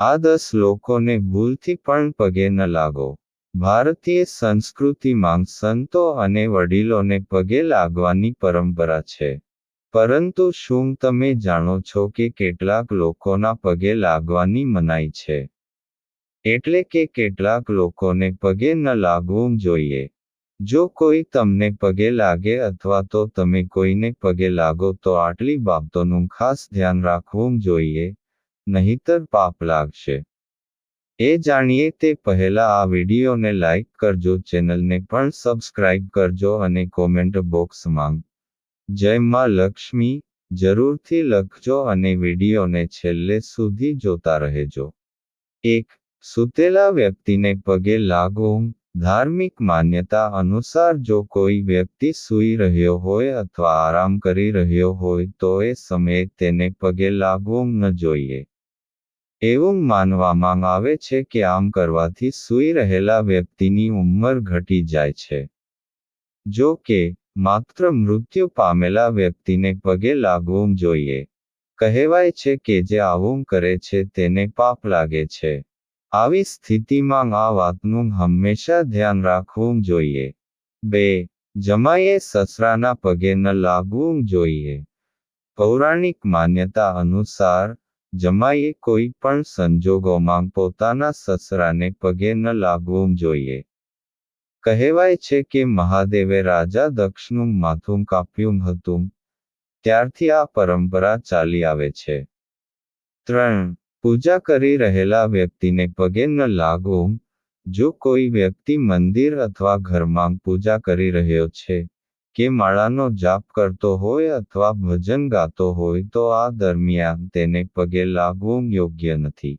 આ 10 લોકોને ભૂલથી પણ પગે ન લાગો. ભારતીય સંસ્કૃતિમાં સંતો અને વડીલોને પગે લાગવાની પરંપરા છે. પરંતુ શું તમે જાણો છો કે કેટલાક લોકોના પગે લાગવાની મનાઈ છે? એટલે કે કેટલાક લોકોને પગે ન લાગવું જોઈએ. જો કોઈ તમને પગે લાગે અથવા તો તમે કોઈને પગે લાગો તો આટલી બાબતોનું ખાસ ધ્યાન રાખવું જોઈએ, નહીંતર પાપ લાગશે. એ જાણીએ તે પહેલા આ વિડીયોને લાઈક કરજો, ચેનલને પણ સબસ્ક્રાઇબ કરજો અને કોમેન્ટ બોક્સમાં જય માં લક્ષ્મી જરૂરથી લખજો અને વિડીયોને છેલ્લે સુધી જોતા રહેજો. 1. સૂતેલા વ્યક્તિને પગે લાગવું. ધાર્મિક માન્યતા અનુસાર જો કોઈ વ્યક્તિ સૂઈ રહ્યો હોય અથવા આરામ કરી રહ્યો હોય તો એ સમયે તેને પગે લાગવું ન જોઈએ. એવું માનવામાં આવે છે કે આમ કરવાથી સૂઈ રહેલા વ્યક્તિની ઉંમર ઘટી જાય છે. જો કે, માત્ર મૃત્યુ પામેલા વ્યક્તિને પગે લાગવું જોઈએ. કહેવાય છે કે જે આવું કરે છે તેને પાપ લાગે છે. આવી સ્થિતિમાં આ વાતનું હંમેશા ધ્યાન રાખવું જોઈએ. 2. જમાઈએ સસરાના પગે ન લાગવું જોઈએ. પૌરાણિક માન્યતા અનુસાર, જમાઈએ કોઈ પણ સંજોગોમાં પોતાના સસરાને પગે ન લાગવું જોઈએ. કહેવાય છે કે મહાદેવે રાજા દક્ષનું માથું કાપ્યું હતું, ત્યારથી આ પરંપરા ચાલી આવે છે. 3. પૂજા કરી રહેલા વ્યક્તિને પગે ન લાગવું. જો કોઈ વ્યક્તિ મંદિર અથવા ઘરમાં પૂજા કરી રહ્યો છે, કે માળાનો જાપ કરતો હોય અથવા ભજન ગાતો હોય તો આ દરમિયાન તેને પગે લાગવું યોગ્ય નથી.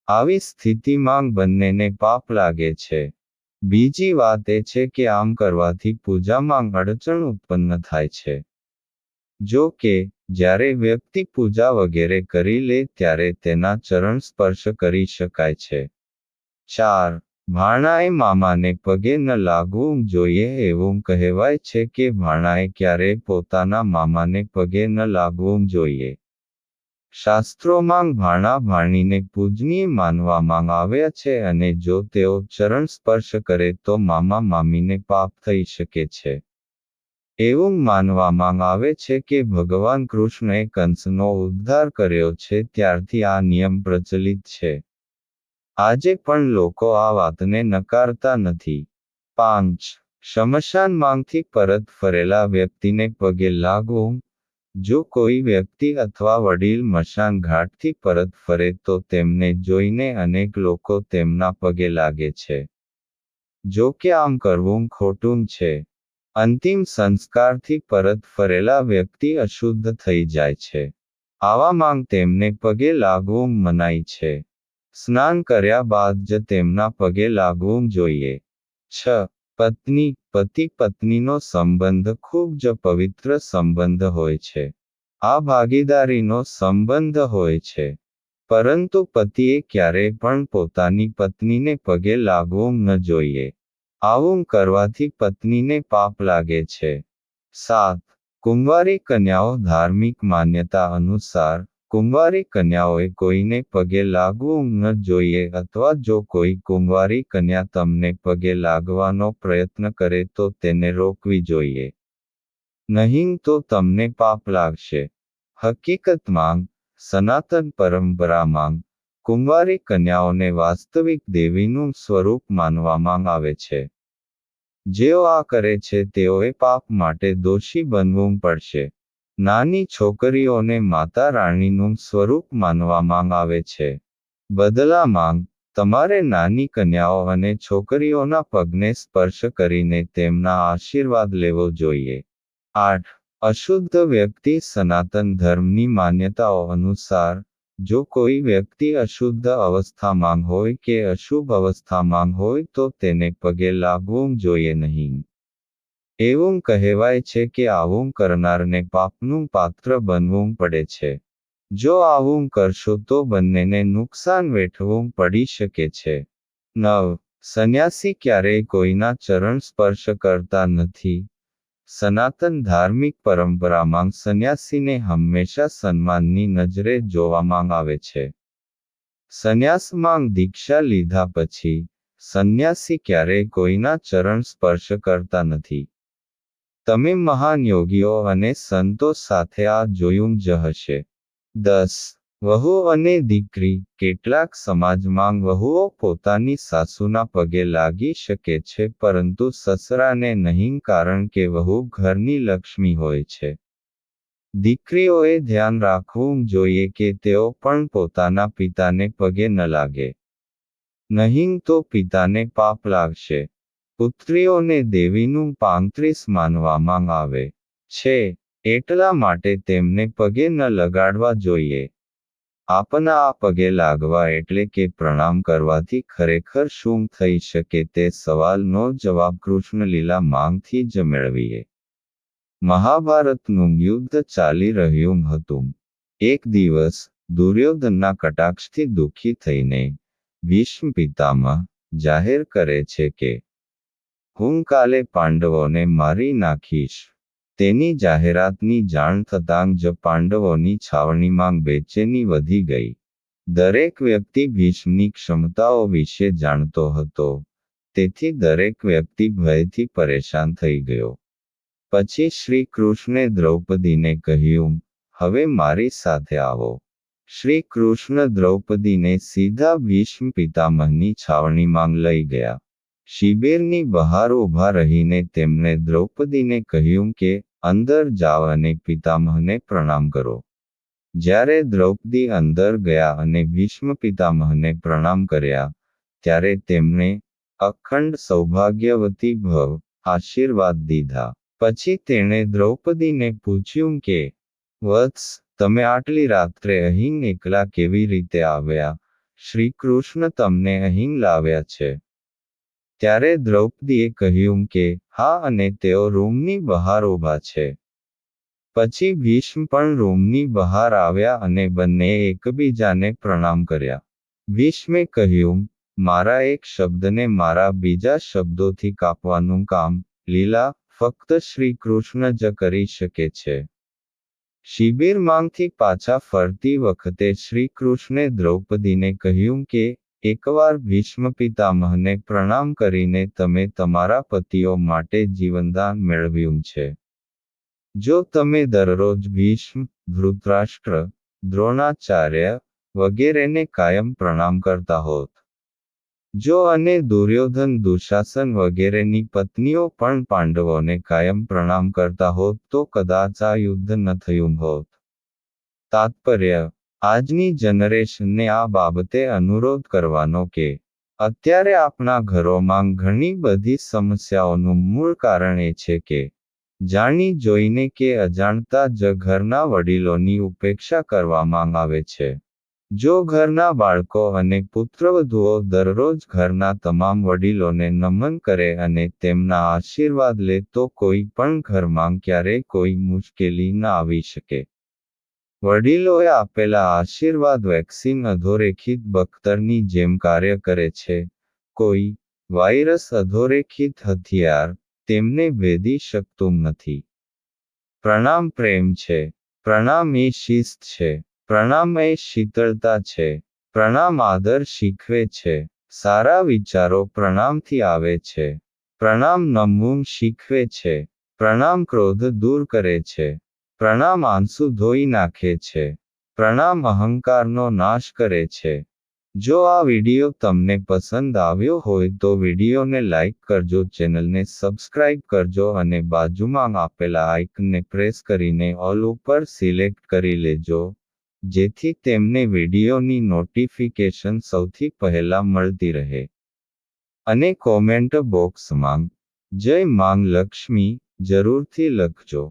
આવી સ્થિતિમાં બંનેને પાપ લાગે છે. બીજી વાત એ છે કે આમ કરવાથી પૂજામાં અડચણ ઉત્પન્ન થાય છે. જો કે, જ્યારે વ્યક્તિ પૂજા વગેરે કરી લે ત્યારે તેના ચરણ સ્પર્શ કરી શકાય છે. 4. ભાણાએ મામાને પગે ન લાગવું જોઈએ. એવું કહેવાય છે કે ભાણાએ ક્યારેય પોતાના મામાને પગે ન લાગવું જોઈએ. શાસ્ત્રોમાં ભાણા ભાણીને પૂજનીય માનવામાં આવ્યા છે અને જો તેઓ ચરણ સ્પર્શ કરે તો મામા મામીને પાપ થઈ શકે છે. એવું માનવામાં આવે છે કે ભગવાન કૃષ્ણએ કંસનો ઉદ્ધાર કર્યો છે ત્યારથી આ નિયમ પ્રચલિત છે. આજે પણ લોકો આ વાતને નકારતા નથી. 5. સ્મશાનમાંથી પરત ફરેલા વ્યક્તિને પગે લાગવું. જો કોઈ વ્યક્તિ અથવા વડીલ મશાન ઘાટથી પરત ફરે તો તેમને જોઈને અનેક લોકો તેમના પગે લાગે છે. જો કે આમ કરવું ખોટું છે. અંતિમ સંસ્કારથી પરત ફરેલા વ્યક્તિ અશુદ્ધ થઈ જાય છે. આવામાં તેમને પગે લાગવું મનાઈ છે. સ્નાન કર્યા બાદ જ તેમના પગે લાગવું જોઈએ. 6. પત્ની પતિ પત્નીનો સંબંધ ખૂબ જ પવિત્ર સંબંધ હોય છે. આ ભાગીદારીનો સંબંધ હોય છે. પરંતુ પતિએ ક્યારેય પણ પોતાની પત્નીને પગે લાગવું ન જોઈએ. આવું કરવાથી પત્નીને પાપ લાગે છે. 7. કુંવારી કન્યાઓ. ધાર્મિક માન્યતા અનુસાર, કુંવારી કન્યાઓએ કોઈને પગે લાગવું ન જોઈએ અથવા જો કોઈ કુંવારી કન્યા તમને પગે લાગવાનો પ્રયત્ન કરે તો તેને રોકવી જોઈએ. નહીં તો તમને પાપ લાગશે. હકીકતમાં, સનાતન પરંપરામાં, કુંવારી કન્યાઓને વાસ્તવિક દેવીનું સ્વરૂપ માનવામાં આવે છે. જેઓ આ કરે છે તેઓએ પાપ માટે દોષી બનવું પડશે. નાની છોકરીઓને માતા રાણીનું સ્વરૂપ માનવામાં આવે છે. બદલામાં, તમારે નાની કન્યાઓ અને છોકરીઓના પગને સ્પર્શ કરીને તેમના આશીર્વાદ લેવો જોઈએ. 8. અશુદ્ધ વ્યક્તિ. સનાતન ધર્મની માન્યતાઓ અનુસાર, જો કોઈ વ્યક્તિ અશુદ્ધ અવસ્થામાં હોય કે અશુભ અવસ્થામાં હોય તો તેને પગે લાગવું જોઈએ નહીં. એવું કહેવાય છે કે આવું કરનારને પાપનું પાત્ર બનવું પડે છે. જો આવું કરશો તો બંનેને નુકસાન વેઠવું પડી શકે છે. 9. સંન્યાસી ક્યારેય કોઈના ચરણ સ્પર્શ કરતા નથી. સનાતન ધાર્મિક પરંપરામાં સંન્યાસીને હંમેશા સન્માનની નજરે જોવામાં આવે છે. સંન્યાસ માંગ દીક્ષા લીધા પછી સંન્યાસી ક્યારેય કોઈના ચરણ સ્પર્શ કરતા નથી. તમે મહાન યોગીઓ અને સંતો સાથે આ જોયું જ હશે. 10. વહુ અને દીકરી. કેટલાક સમાજમાં વહુઓ પોતાની સાસુના પગે લાગી શકે છે પરંતુ સસરાને નહીં, કારણ કે વહુ ઘરની લક્ષ્મી હોય છે. દીકરીઓએ ધ્યાન રાખવું જોઈએ કે તેઓ પણ પોતાના પિતાને પગે ન લાગે. નહીં તો પિતાને પાપ લાગશે. પુત્રીઓને દેવીનું 35 માનવામાં આવે છે, એટલા માટે તેમને પગે ન લગાડવા જોઈએ. આપના આ પગે લાગવા એટલે કે પ્રણામ કરવાથી ખરેખર શું થઈ શકે તે સવાલનો જવાબ કૃષ્ણલીલા માંગથી જ મેળવીએ. મહાભારતનું યુદ્ધ ચાલી રહ્યું હતું. એક દિવસ દુર્યોધનના કટાક્ષથી દુઃખી થઈને ભીષ્મ પિતામહ જાહેર કરે છે કે હું કાલે પાંડવોને મારી નાખીશ. તેની જાહેરાતની જાણ થતાં જ પાંડવોની છાવણીમાં બેચેની વધી ગઈ. દરેક વ્યક્તિ ભીષ્મની ક્ષમતાઓ વિશે જાણતો હતો, તેથી દરેક વ્યક્તિ ભયથી પરેશાન થઈ ગયો. પછી શ્રી કૃષ્ણે દ્રૌપદીને કહ્યું, હવે મારી સાથે આવો. શ્રી કૃષ્ણ દ્રૌપદીને સીધા ભીષ્મ પિતામહની છાવણીમાં લઈ ગયા. શિબિરની બહાર ઊભા રહીને તેમણે દ્રૌપદીને કહ્યું કે અંદર જાઓ અને પિતામહને પ્રણામ કરો. જ્યારે દ્રૌપદી અંદર ગયા અને ભીષ્મ પિતામહને પ્રણામ કર્યા, ત્યારે તેમણે અખંડ સૌભાગ્યવતી ભવ આશીર્વાદ દીધા. પછી તેણે દ્રૌપદીને પૂછ્યું કે વત્સ, તમે આટલી રાત્રે અહીં એકલા કેવી રીતે આવ્યા? શ્રી કૃષ્ણ તમને અહીં લાવ્યા છે. ત્યારે દ્રૌપદીએ કહ્યું કે હા, અને તેઓ રૂમની બહાર ઊભા છે. પછી ભીષ્મ પણ રૂમની બહાર આવ્યા અને બંનેએ એકબીજાને પ્રણામ કર્યા. ભીષ્મે કહ્યું, મારા એક શબ્દને મારા બીજા શબ્દોથી કાપવાનું કામ, લીલા, ફક્ત શ્રી કૃષ્ણ જ કરી શકે છે. શિબિરમાંથી પાછા ફરતી વખતે શ્રી કૃષ્ણે દ્રૌપદીને કહ્યું કે એકવાર ભીષ્મ પિતામહને પ્રણામ કરીને તમે તમારા પતિઓ માટે જીવનદાન મેળવ્યું છે. જો તમે દરરોજ ભીષ્મ, ધૃતરાષ્ટ્ર, દ્રોણાચાર્ય વગેરેને કાયમ પ્રણામ કરતા હોત. જો અને દુર્યોધન, દુશાસન વગેરેની પત્નીઓ પણ પાંડવોને કાયમ પ્રણામ કરતા હોત તો કદાચ આ યુદ્ધ ન થયું હોત. તાત્પર્ય: આજની જનરેશનને આ બાબતે અનુરોધ કરવાનો કે અત્યારે આપણા ઘરોમાં ઘણી બધી સમસ્યાઓનું મૂળ કારણ એ છે કે જાણી જોઈને કે અજાણતા જ ઘરના વડીલોની ઉપેક્ષા કરવામાં આવે છે. જો ઘરના બાળકો અને પુત્રવધુઓ દરરોજ ઘરના તમામ વડીલોને નમન કરે અને તેમના આશીર્વાદ લે તો કોઈ પણ ઘરમાં ક્યારેય કોઈ મુશ્કેલી ન આવી શકે. વડીલોએ આપેલા આશીર્વાદ વેક્સિન અધોરેખિત બખ્તરની જેમ કાર્ય કરે છે. કોઈ વાયરસ અધોરેખિત હથિયાર તેમને ભેદી શકતું નથી. પ્રણામ પ્રેમ છે. પ્રણામ એ શિસ્ત છે. પ્રણામ એ શીતળતા છે. પ્રણામ આદર શીખવે છે. સારા વિચારો પ્રણામથી આવે છે. પ્રણામ નમવું શીખવે છે. પ્રણામ ક્રોધ દૂર કરે છે. પ્રણામ આંસુ ધોઈ નાખે છે. પ્રણામ અહંકારનો નાશ કરે છે. જો આ વિડિયો તમને પસંદ આવ્યો હોય તો વિડિયોને લાઇક કરજો, ચેનલને સબસ્ક્રાઇબ કરજો અને બાજુમાં આપેલા આઇકનને પ્રેસ કરીને ઓલ ઉપર સિલેક્ટ કરી લેજો, જેથી તેમને વિડિયોની નોટિફિકેશન સૌથી પહેલા મળતી રહે. અને કોમેન્ટ બોક્સમાં જય માંગ લક્ષ્મી જરૂરથી લખજો.